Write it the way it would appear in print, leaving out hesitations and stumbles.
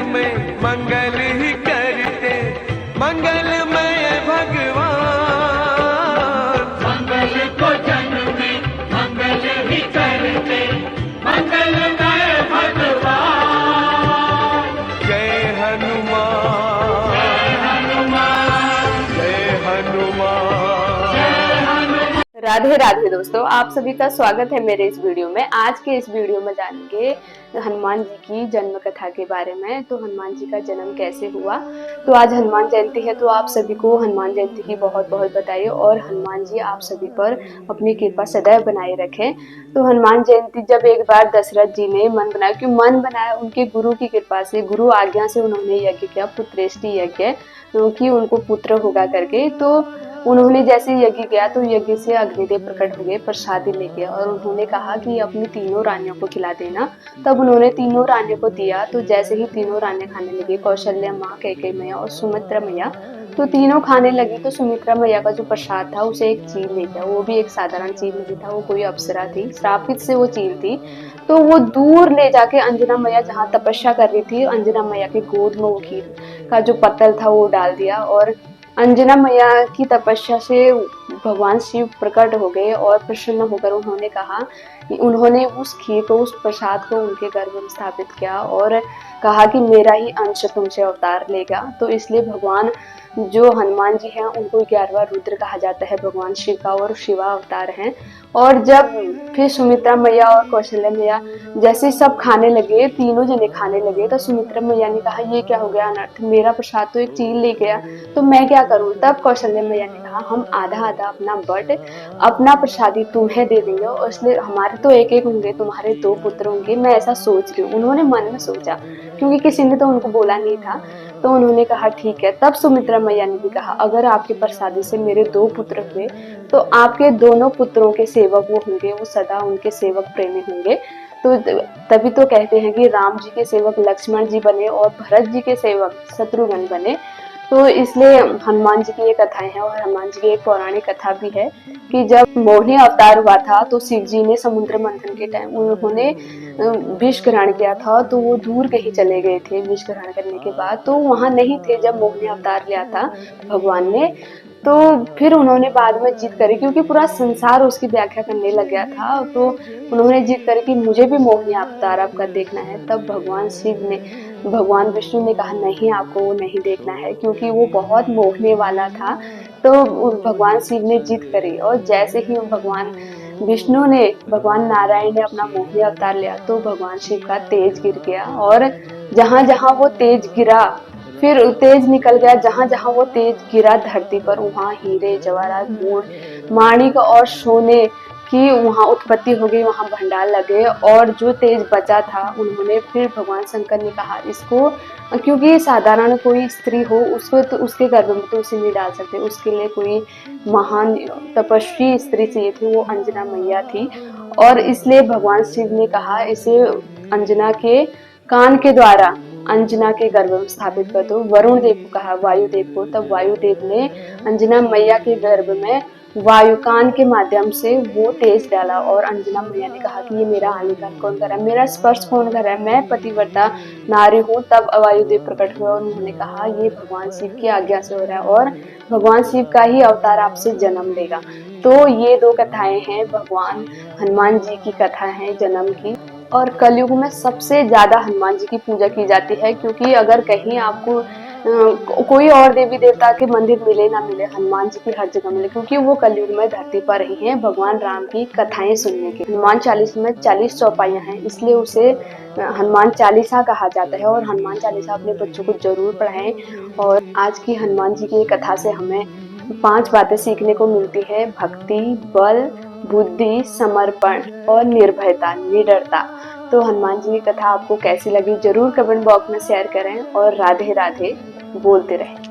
में मंगल ही करते, मंगलमय भगवान। मंगल को जन में मंगल ही करते, मंगलमय भगवान। जय हनुमान, जय हनुमान, जय हनुमान। जय हनुमान। राधे राधे दोस्तों, आप सभी का स्वागत है मेरे इस वीडियो में। आज के इस वीडियो में जानेंगे हनुमान जी की जन्म कथा के बारे में। तो हनुमान जी का जन्म कैसे हुआ। तो आज हनुमान जयंती है, तो आप सभी को हनुमान जयंती की बहुत बहुत बधाई और हनुमान जी आप सभी पर अपनी कृपा सदैव बनाए रखें। तो हनुमान जयंती जब एक बार दशरथ जी ने मन बनाया, क्यों मन बनाया, उनके गुरु की कृपा से, गुरु आज्ञा से उन्होंने यज्ञ किया, पुत्रेष्टि यज्ञ, क्योंकि उनको पुत्र होगा करके। तो उन्होंने जैसे यज्ञ किया तो यज्ञ से अग्निदेव प्रकट हो गए प्रसादी लेके, और उन्होंने कहा कि अपनी तीनों रानियों को खिला देना। तब उन्होंने तीनों रानियों को दिया। तो जैसे ही तीनों रानियां खाने लगी, कौशल्या माँ, कैकेयी मैया और सुमित्रा मैया, तो तीनों खाने लगी। तो सुमित्रा मैया का जो प्रसाद था उसे एक चील ले गया। वो भी एक साधारण चील नहीं था, वो कोई अप्सरा थी, श्रापित से वो चील थी। तो वो दूर ले जाके अंजना मैया जहाँ तपस्या कर रही थी, अंजना मैया की गोद में वो खीर का जो पत्तल था वो डाल दिया। और अंजना मैया की तपस्या से भगवान शिव प्रकट हो गए और प्रसन्न होकर उन्होंने कहा कि उन्होंने उस खीर को, उस प्रसाद को उनके गर्भ में स्थापित किया और कहा कि मेरा ही अंश तुमसे अवतार लेगा। तो इसलिए भगवान जो हनुमान जी हैं उनको 11वां रुद्र कहा जाता है, भगवान शिव का, और शिवा अवतार हैं। और जब फिर सुमित्रा मैया और कौशल्या मैया जैसे सब खाने लगे, तीनों जने खाने लगे, तो सुमित्रा मैया ने कहा ये क्या हो गया अनर्थ, मेरा प्रसाद तो एक चील ले गया, तो मैं क्या करूं। तब कौशल्या मैया ने कहा हम आधा आधा अपना बट अपना प्रसादी तुम्हें दे देंगे, और इसलिए हमारे तो एक एक होंगे, तुम्हारे 2 पुत्र होंगे, मैं ऐसा सोच रही हूँ। उन्होंने मन में सोचा, क्योंकि किसी ने तो उनको बोला नहीं था। तो उन्होंने कहा ठीक है। तब सुमित्रा मैया ने भी कहा अगर आपके प्रसादी से मेरे 2 पुत्र हुए तो आपके दोनों पुत्रों के सेवक वो होंगे, वो सदा उनके सेवक प्रेमी होंगे। तो तभी तो कहते हैं कि राम जी के सेवक लक्ष्मण जी बने और भरत जी के सेवक शत्रुघ्न बने। तो इसलिए हनुमान जी की ये कथाएं हैं। और हनुमान जी की एक पौराणिक कथा भी है कि जब मोहिनी अवतार हुआ था तो शिव जी ने समुद्र मंथन के टाइम उन्होंने विष ग्रहण किया था। तो वो दूर कहीं चले गए थे विष ग्रहण करने के बाद, तो वहां नहीं थे जब मोहिनी अवतार लिया था भगवान ने। तो फिर उन्होंने बाद में जिद करी, क्योंकि पूरा संसार उसकी व्याख्या करने लग गया था। तो उन्होंने जिद करी कि मुझे भी मोहिनी अवतार आपका देखना है। तब भगवान विष्णु ने कहा नहीं, आपको वो नहीं देखना है, क्योंकि वो बहुत मोहने वाला था। तो भगवान शिव ने जिद करी, और जैसे ही भगवान नारायण ने अपना मोहिनी अवतार लिया तो भगवान शिव का तेज गिर गया। और जहां जहां वो तेज गिरा, फिर तेज निकल गया, जहां जहां वो तेज गिरा धरती पर, वहां हीरे जवाहरात माणिक और सोने की वहां उत्पत्ति हो गई, वहां भंडार लगे। और जो तेज बचा था उन्होंने फिर भगवान शंकर ने कहा इसको, क्योंकि साधारण कोई स्त्री हो उसको तो उसके गर्भ में तो उसे नहीं डाल सकते, उसके लिए कोई महान तपस्वी स्त्री चाहिए थी, वो अंजना मैया थी। और इसलिए भगवान शिव ने कहा इसे अंजना के कान के द्वारा अंजना के गर्भ में स्थापित कर दो। वरुण देव को कहा, वायुदेव को। तब वायुदेव ने अंजना मैया के गर्भ में वायुकान के माध्यम से वो तेज डाला। और अंजना मैया ने कहा कि ये मेरा आलिंगन कौन कर रहा है, मेरा स्पर्श कौन कर रहा है, मैं पतिव्रता नारी हूँ। तब वायुदेव प्रकट हुए और उन्होंने कहा ये भगवान शिव की आज्ञा से हो रहा है और भगवान शिव का ही अवतार आपसे जन्म लेगा। तो ये 2 कथाएं हैं, भगवान हनुमान जी की कथा है जन्म की। और कलयुग में सबसे ज्यादा हनुमान जी की पूजा की जाती है, क्योंकि अगर कहीं आपको कोई और देवी देवता के मंदिर मिले ना मिले, हनुमान जी की हर जगह मिले, क्योंकि वो कलयुग में धरती पर ही हैं भगवान राम की कथाएं सुनने के। हनुमान चालीसा में 40 चौपाइयां हैं, इसलिए उसे हनुमान चालीसा कहा जाता है। और हनुमान चालीसा अपने बच्चों को जरूर पढ़ाएं। और आज की हनुमान जी की कथा से हमें 5 बातें सीखने को मिलती है: भक्ति, बल, बुद्धि, समर्पण और निर्भयता, निडरता। तो हनुमान जी की कथा आपको कैसी लगी जरूर कमेंट बॉक्स में शेयर करें, और राधे राधे बोलते रहें।